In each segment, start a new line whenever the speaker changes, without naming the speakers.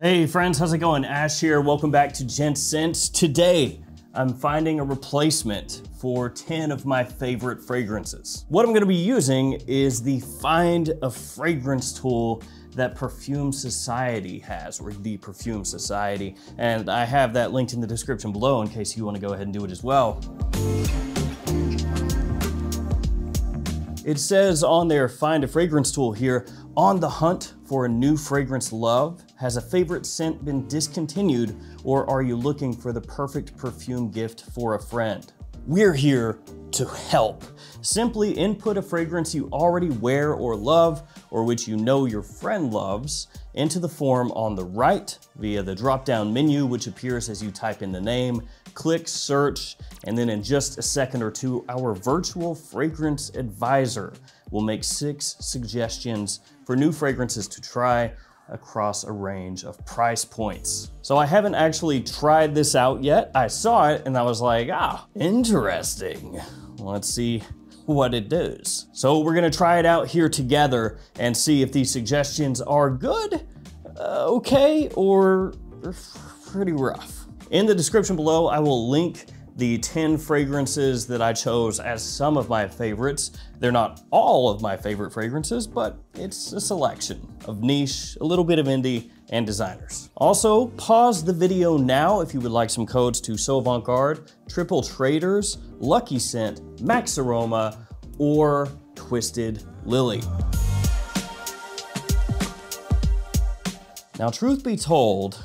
Hey friends, how's it going? Ash here, welcome back to Gents. Today, I'm finding a replacement for 10 of my favorite fragrances. What I'm gonna be using is the Find a Fragrance tool that Perfume Society has, or the Perfume Society, and I have that linked in the description below in case you wanna go ahead and do it as well. It says on their Find a Fragrance tool here, on the hunt for a new fragrance love? Has a favorite scent been discontinued, or are you looking for the perfect perfume gift for a friend? We're here to help. Simply input a fragrance you already wear or love, or which you know your friend loves, into the form on the right via the drop-down menu, which appears as you type in the name, click search, and then in just a second or two, our virtual fragrance advisor will make 6 suggestions for new fragrances to try across a range of price points. So I haven't actually tried this out yet. I saw it and I was like, interesting. Let's see what it does. So we're gonna try it out here together and see if these suggestions are good, okay, or pretty rough. In the description below, I will link the 10 fragrances that I chose as some of my favorites. They're not all of my favorite fragrances, but it's a selection of niche, a little bit of indie, and designers. Also, pause the video now if you would like some codes to So Avant Garde, Triple Traders, Lucky Scent, Max Aroma, or Twisted Lily. Now, truth be told,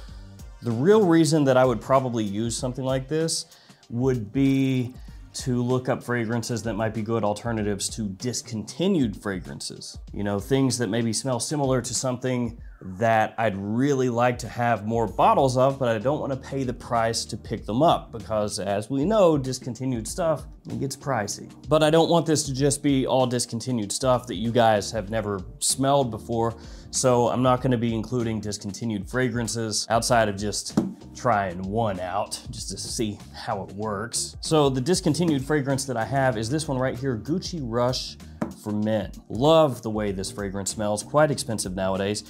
the real reason that I would probably use something like this would be to look up fragrances that might be good alternatives to discontinued fragrances. You know, things that maybe smell similar to something that I'd really like to have more bottles of, but I don't want to pay the price to pick them up because, as we know, discontinued stuff, it gets pricey. But I don't want this to just be all discontinued stuff that you guys have never smelled before, so I'm not going to be including discontinued fragrances outside of just trying one out just to see how it works. So the discontinued fragrance that I have is this one right here, Gucci Rush for Men. Love the way this fragrance smells, quite expensive nowadays.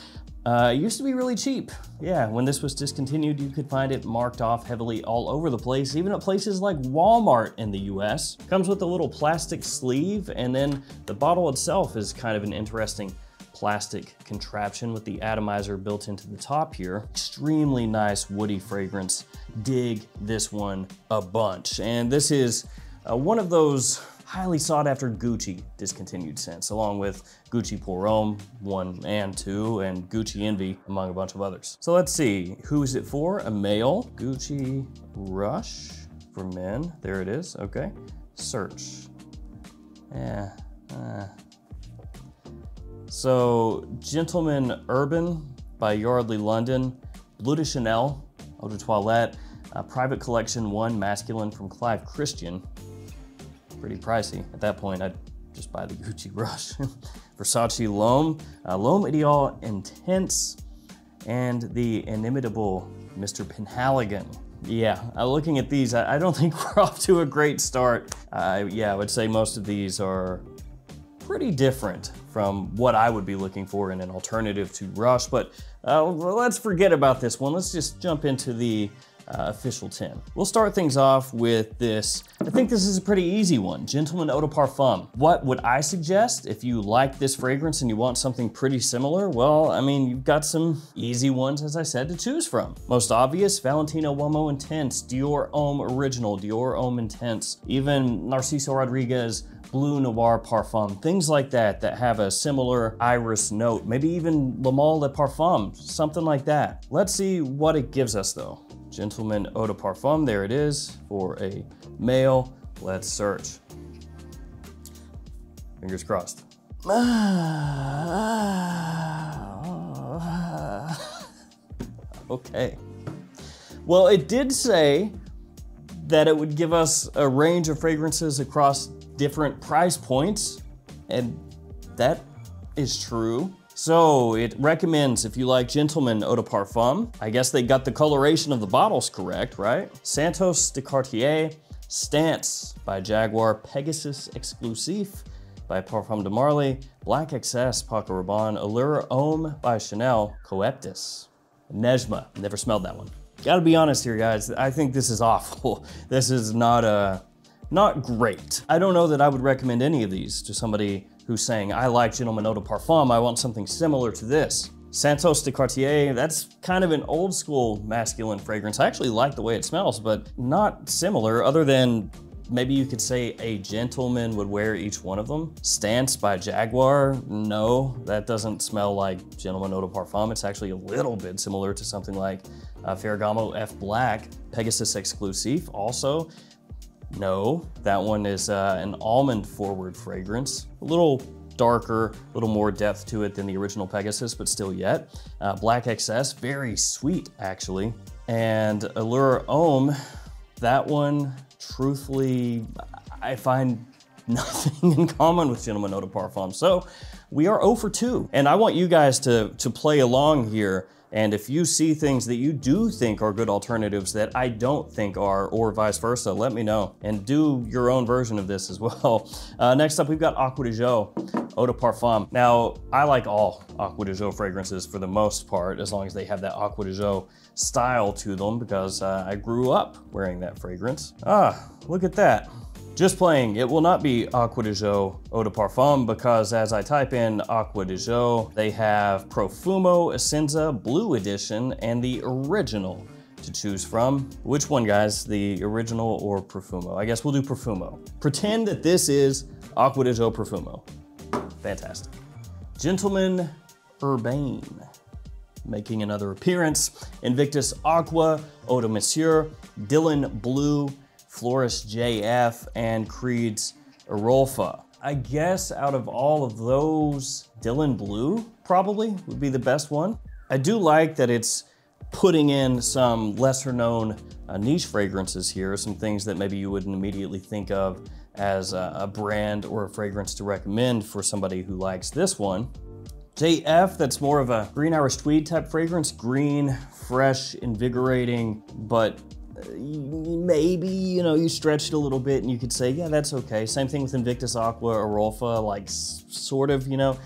It used to be really cheap. Yeah, when this was discontinued, you could find it marked off heavily all over the place, even at places like Walmart in the US. Comes with a little plastic sleeve, and then the bottle itself is kind of an interesting plastic contraption with the atomizer built into the top here. Extremely nice woody fragrance. Dig this one a bunch. And this is one of those highly sought after Gucci discontinued scents, along with Gucci Pour Homme 1 and 2, and Gucci Envy, among a bunch of others. So let's see, who is it for? A male, Gucci Rush for Men. There it is, okay. Search. Yeah. So, Gentleman Urban by Yardley London, Bleu de Chanel, Eau de Toilette, Private Collection 1 Masculine from Clive Christian. Pretty pricey. At that point, I'd just buy the Gucci Rush. Versace L'Homme, L'Homme Ideal Intense, and the inimitable Mr. Penhaligon. Yeah, looking at these, I don't think we're off to a great start. Yeah, I would say most of these are pretty different from what I would be looking for in an alternative to Rush, but let's forget about this one. Let's just jump into the official 10. We'll start things off with this. I think this is a pretty easy one, Gentleman Eau de Parfum. What would I suggest if you like this fragrance and you want something pretty similar? Well, I mean, you've got some easy ones, as I said, to choose from. Most obvious, Valentino Uomo Intense, Dior Homme Original, Dior Homme Intense, even Narciso Rodriguez Blue Noir Parfum, things like that that have a similar iris note, maybe even Le Male de Parfum, something like that. Let's see what it gives us though. Gentleman Eau de Parfum, there it is for a male. Let's search. Fingers crossed. Okay. Well, it did say that it would give us a range of fragrances across different price points, and that is true. So it recommends, if you like Gentleman Eau de Parfum, I guess they got the coloration of the bottles correct, right? Santos de Cartier, Stance by Jaguar, Pegasus Exclusif by Parfum de Marly, Black XS, Paco Rabanne, Allure Homme by Chanel, Coeptus. Nejma, never smelled that one. Gotta be honest here, guys. I think this is awful. This is not great. I don't know that I would recommend any of these to somebody who's saying, I like Gentleman Eau de Parfum, I want something similar to this. Santos de Cartier, that's kind of an old school masculine fragrance. I actually like the way it smells, but not similar, other than maybe you could say a gentleman would wear each one of them. Stance by Jaguar, no, that doesn't smell like Gentleman Eau de Parfum. It's actually a little bit similar to something like Ferragamo F Black. Pegasus Exclusive, also. No, that one is an almond forward fragrance. A little darker, a little more depth to it than the original Pegasus, but still yet. Black XS, very sweet actually. And Allure Homme, that one, truthfully, I find nothing in common with Gentleman Eau de Parfum. So we are 0 for 2. And I want you guys to play along here. And if you see things that you do think are good alternatives that I don't think are, or vice versa, let me know. And do your own version of this as well. Next up, we've got Aqua de Jo Eau de Parfum. Now, I like all Aqua de Jo fragrances for the most part, as long as they have that Aqua de Jo style to them, because I grew up wearing that fragrance. Ah, look at that. Just playing, it will not be Aqua de Jo Eau de Parfum, because as I type in Aqua de Jo, they have Profumo Essenza Blue Edition and the original to choose from. Which one, guys? The original or Profumo? I guess we'll do Profumo. Pretend that this is Aqua de Jo Profumo. Fantastic. Gentleman Urbane, making another appearance. Invictus Aqua, Eau de Monsieur, Dylan Blue, Florist JF, and Creed's Arolfa. I guess out of all of those, Dylan Blue probably would be the best one. I do like that it's putting in some lesser known niche fragrances here, some things that maybe you wouldn't immediately think of as a brand or a fragrance to recommend for somebody who likes this one. JF, that's more of a Green Irish Tweed type fragrance. Green, fresh, invigorating, but maybe, you know, you stretch it a little bit and you could say, yeah, that's okay. Same thing with Invictus Aqua, Arolfa, like sort of, you know.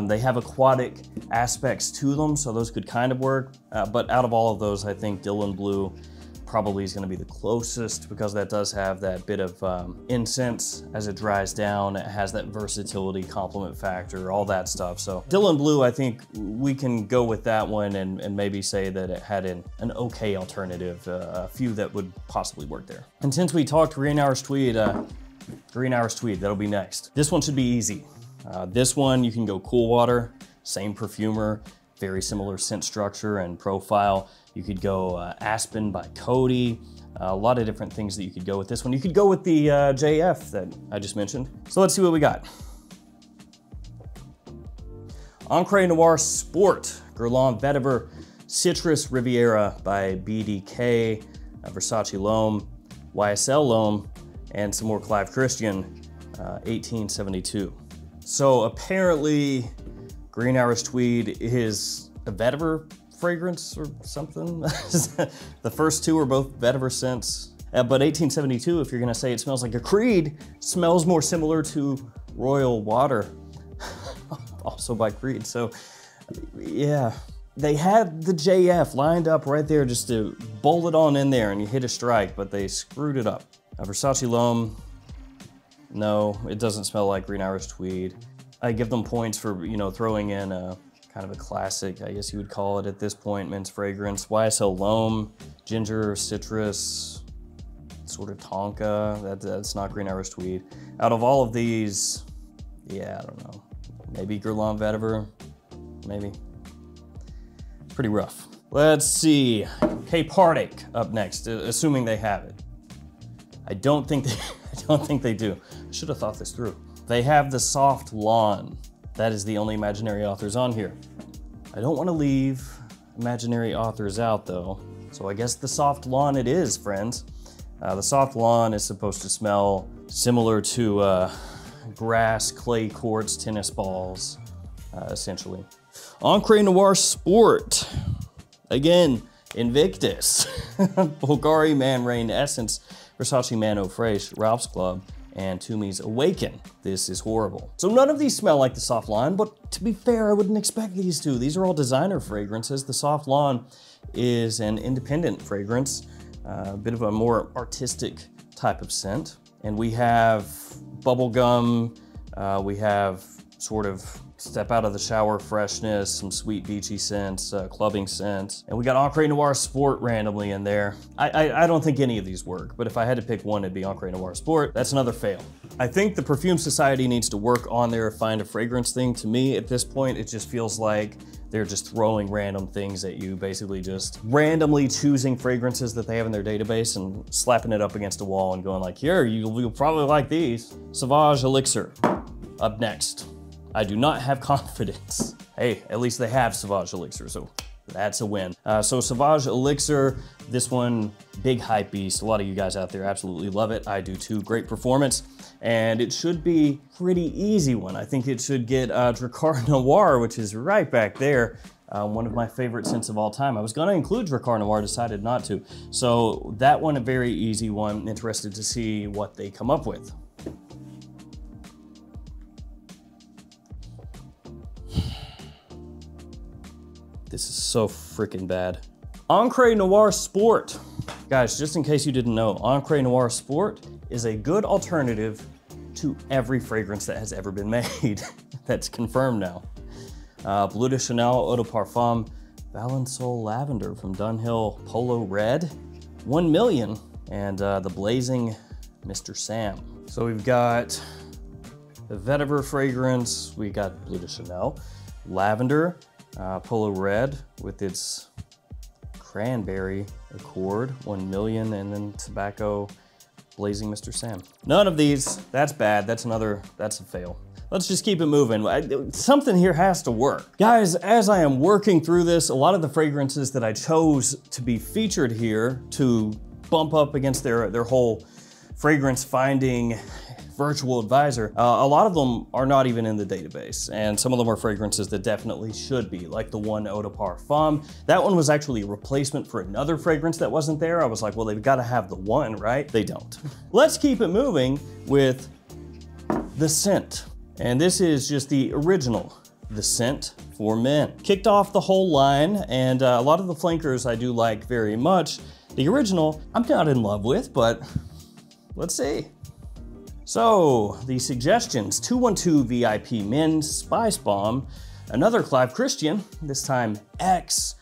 They have aquatic aspects to them, so those could kind of work. But out of all of those, I think Dylan Blue probably is gonna be the closest, because that does have that bit of incense as it dries down. It has that versatility, complement factor, all that stuff. So Dylan Blue, I think we can go with that one and maybe say that it had an okay alternative, a few that would possibly work there. And since we talked Green Irish Tweed, that'll be next. This one should be easy. This one, you can go Cool Water, same perfumer, very similar scent structure and profile. You could go Aspen by Coty, a lot of different things that you could go with this one. You could go with the JF that I just mentioned. So let's see what we got. Encre Noir Sport, Guerlain Vetiver, Citrus Riviera by BDK, Versace L'Homme, YSL L'Homme, and some more Clive Christian, 1872. So apparently Green Irish Tweed is a vetiver fragrance or something. The first two are both vetiver scents. But 1872, if you're gonna say it smells like a Creed, smells more similar to Royal Water, also by Creed. So yeah, they had the JF lined up right there just to bolt it on in there and you hit a strike, but they screwed it up. Versace L'Homme, no, it doesn't smell like Green Irish Tweed. I give them points for, you know, throwing in a kind of a classic, I guess you would call it at this point, men's fragrance. YSL L'Homme, ginger, citrus, sort of tonka. That's not Green Irish Tweed. Out of all of these, yeah, I don't know. Maybe Guerlain Vetiver, maybe. Pretty rough. Let's see. Cape Heartache up next, assuming they have it. I don't think they do. I should have thought this through. They have the Soft Lawn. That is the only imaginary authors on here. I don't want to leave imaginary authors out though, so I guess the Soft Lawn it is, friends. The Soft Lawn is supposed to smell similar to grass, clay courts, tennis balls, essentially. Encre Noir Sport. Again, Invictus. Bulgari Man Rain Essence, Versace Man Eau Fraiche, Ralph's Club, and Toomey's Awaken. This is horrible. So none of these smell like the Soft Lawn, but to be fair, I wouldn't expect these to. These are all designer fragrances. The Soft Lawn is an independent fragrance, a bit of a more artistic type of scent. And we have bubblegum, we have sort of step out of the shower freshness, some sweet beachy scents, clubbing scents. And we got Encre Noir Sport randomly in there. I don't think any of these work, but if I had to pick one, it'd be Encre Noir Sport. That's another fail. I think the Perfume Society needs to work on their find a fragrance thing. To me, at this point, it just feels like they're just throwing random things at you, basically just randomly choosing fragrances that they have in their database and slapping it up against a wall and going like, here, you'll probably like these. Sauvage Elixir, up next. I do not have confidence. Hey, at least they have Sauvage Elixir, so that's a win. So Sauvage Elixir, this one, big hype beast. A lot of you guys out there absolutely love it. I do too, great performance. And it should be pretty easy one. I think it should get Drakkar Noir, which is right back there. One of my favorite scents of all time. I was gonna include Drakkar Noir, decided not to. So that one, a very easy one. Interested to see what they come up with. This is so freaking bad. Encre Noir Sport. Guys, just in case you didn't know, Encre Noir Sport is a good alternative to every fragrance that has ever been made. That's confirmed now. Bleu de Chanel, Eau de Parfum, Valençol Lavender from Dunhill, Polo Red, 1 million, and the Blazing Mr. Sam. So we've got the Vetiver fragrance, we got Bleu de Chanel, Lavender, Polo Red with its Cranberry Accord, 1 million, and then Tobacco Blazing Mr. Sam. None of these, that's bad, that's a fail. Let's just keep it moving. Something here has to work. Guys, as I am working through this, a lot of the fragrances that I chose to be featured here to bump up against their whole fragrance finding virtual advisor, a lot of them are not even in the database, and some of them are fragrances that definitely should be, like the one Eau de Parfum. That one was actually a replacement for another fragrance that wasn't there. I was like, well, they've got to have the one, right? They don't. Let's keep it moving with the scent. And this is just the original, the scent for men. Kicked off the whole line, and a lot of the flankers I do like very much. The original, I'm not in love with, but let's see. So, the suggestions, 212 VIP Men's, Spice Bomb, another Clive Christian, this time X,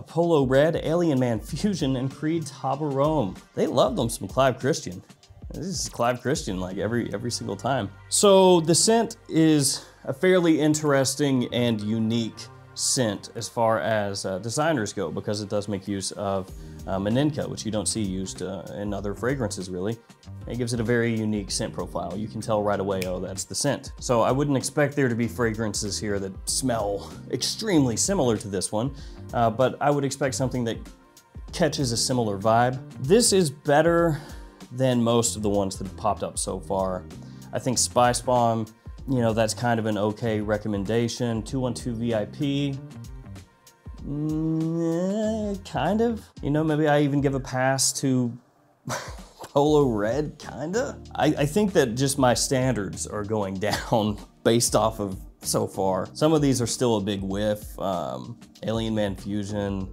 Polo Red, Alien Man Fusion, and Creed Tabarome. They love them some Clive Christian. This is Clive Christian like every single time. So the scent is a fairly interesting and unique scent as far as designers go, because it does make use of Maninka, which you don't see used in other fragrances really. It gives it a very unique scent profile. You can tell right away, oh, that's the scent. So I wouldn't expect there to be fragrances here that smell extremely similar to this one, but I would expect something that catches a similar vibe. This is better than most of the ones that have popped up so far. I think Spice Bomb, you know, that's kind of an okay recommendation. 212 VIP, kind of. You know, maybe I even give a pass to Polo Red, kinda. I think that just my standards are going down based off of so far. Some of these are still a big whiff. Alien Man Fusion,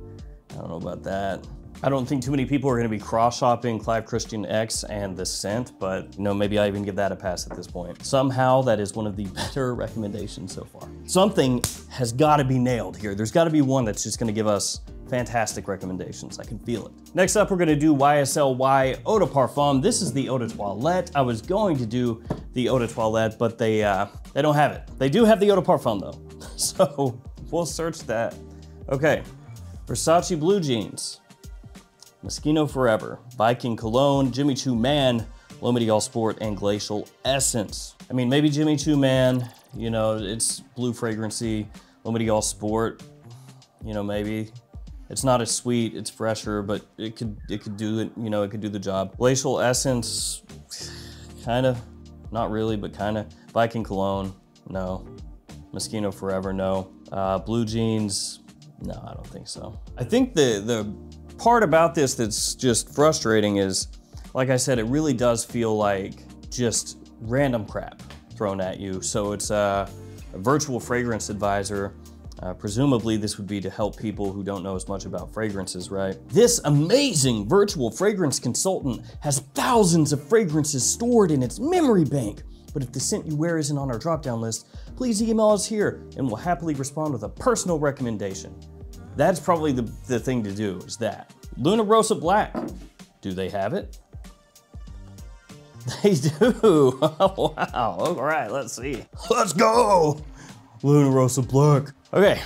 I don't know about that. I don't think too many people are gonna be cross-shopping Clive Christian X and the scent, but you know, maybe I even give that a pass at this point. Somehow that is one of the better recommendations so far. Something has gotta be nailed here. There's gotta be one that's just gonna give us fantastic recommendations. I can feel it. Next up, we're gonna do YSL Eau de Parfum. This is the Eau de Toilette. I was going to do the Eau de Toilette, but they don't have it. They do have the Eau de Parfum though. So we'll search that. Okay, Versace Blue Jeans, Moschino Forever, Viking Cologne, Jimmy Choo Man, L'Homme All Sport, and Glacial Essence. I mean, maybe Jimmy Choo Man, you know, it's blue fragrancy. L'Homme All Sport, you know, maybe. It's not as sweet, it's fresher, but it could do it, you know, it could do the job. Glacial Essence, kinda, not really, but kinda. Viking Cologne, no. Moschino Forever, no. Blue Jeans, no, I don't think so. I think the part about this that's just frustrating is, like I said, it really does feel like just random crap thrown at you. So it's a virtual fragrance advisor. Presumably this would be to help people who don't know as much about fragrances, right? This amazing virtual fragrance consultant has thousands of fragrances stored in its memory bank. But if the scent you wear isn't on our drop-down list, please email us here and we'll happily respond with a personal recommendation. That's probably the thing to do, is that. Luna Rosa Black, do they have it? They do. Oh, wow. All right, let's see. Let's go. Luna Rosa Black. Okay.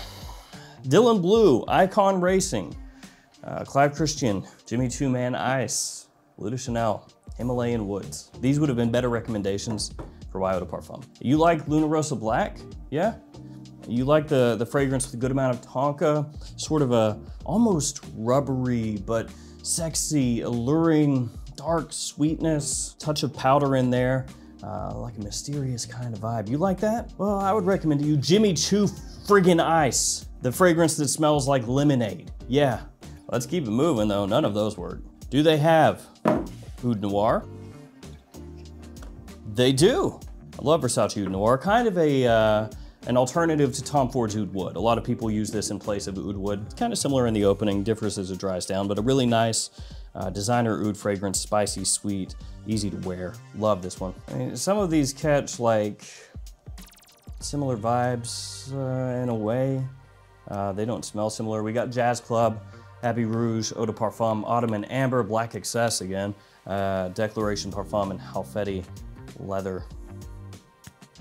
Dylan Blue, Icon Racing, Clive Christian, Jimmy Choo Man Ice, Bleu de Chanel, Himalayan Woods. These would have been better recommendations for Eau de Parfum. You like Luna Rosa Black? Yeah? You like the fragrance with a good amount of tonka, sort of a almost rubbery but sexy, alluring, dark sweetness, touch of powder in there, like a mysterious kind of vibe. You like that? Well, I would recommend to you Jimmy Choo friggin' Ice, the fragrance that smells like lemonade. Yeah, let's keep it moving though. None of those work. Do they have Oud Noir? They do. I love Versace Oud Noir, kind of an alternative to Tom Ford's Oud Wood. A lot of people use this in place of Oud Wood. It's kind of similar in the opening, differs as it dries down, but a really nice designer oud fragrance, spicy, sweet, easy to wear. Love this one. I mean, some of these catch like similar vibes in a way. They don't smell similar. We got Jazz Club, Abbey Rouge, Eau de Parfum, Autumn and Amber, Black Excess again, Declaration Parfum, and Halfeti Leather.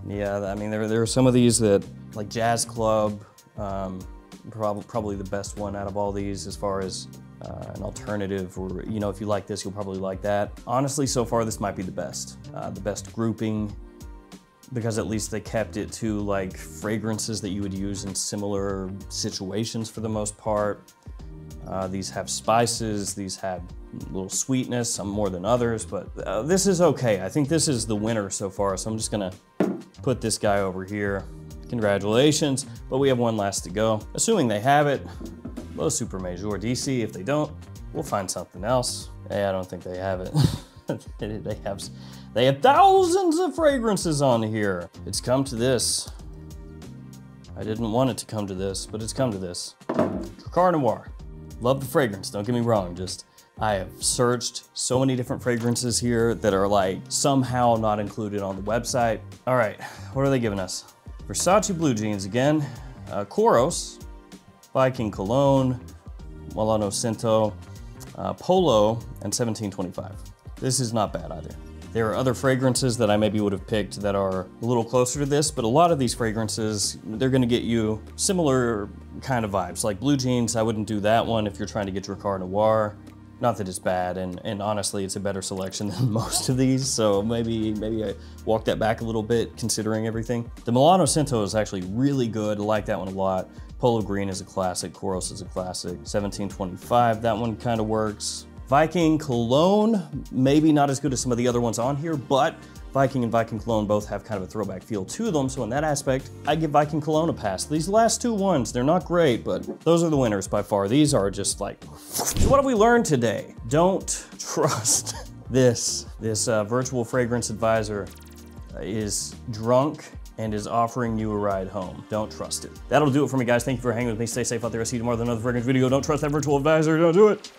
Yeah, I mean, there are some of these that, like Jazz Club, probably the best one out of all these as far as an alternative, or, you know, if you like this, you'll probably like that. Honestly, so far, this might be the best grouping, because at least they kept it to like fragrances that you would use in similar situations for the most part. These have spices, these have a little sweetness, some more than others, but this is okay. I think this is the winner so far, so I'm just gonna put this guy over here. Congratulations, but we have one last to go. Assuming they have it, Low Super Major DC. If they don't, we'll find something else. Hey, I don't think they have it. They have thousands of fragrances on here. It's come to this. I didn't want it to come to this, but it's come to this. Drakkar Noir. Love the fragrance, don't get me wrong, just I have searched so many different fragrances here that are like somehow not included on the website. All right, what are they giving us? Versace Blue Jeans again, Koros, Viking Cologne, Milano Cinto, Polo, and 1725. This is not bad either. There are other fragrances that I maybe would have picked that are a little closer to this, but a lot of these fragrances, they're gonna get you similar kind of vibes. Like Blue Jeans, I wouldn't do that one if you're trying to get Drakkar Noir. Not that it's bad, and honestly, it's a better selection than most of these, so maybe I walk that back a little bit considering everything. The Milano Cinto is actually really good. I like that one a lot. Polo Green is a classic, Koros is a classic. 1725, that one kind of works. Viking Cologne, maybe not as good as some of the other ones on here, but Viking and Viking Cologne both have kind of a throwback feel to them, so in that aspect, I give Viking Cologne a pass. These last two ones, they're not great, but those are the winners by far. These are just like, so what have we learned today? Don't trust this. This virtual fragrance advisor is drunk and is offering you a ride home. Don't trust it. That'll do it for me, guys. Thank you for hanging with me. Stay safe out there. I'll see you tomorrow with another fragrance video. Don't trust that virtual advisor. Don't do it.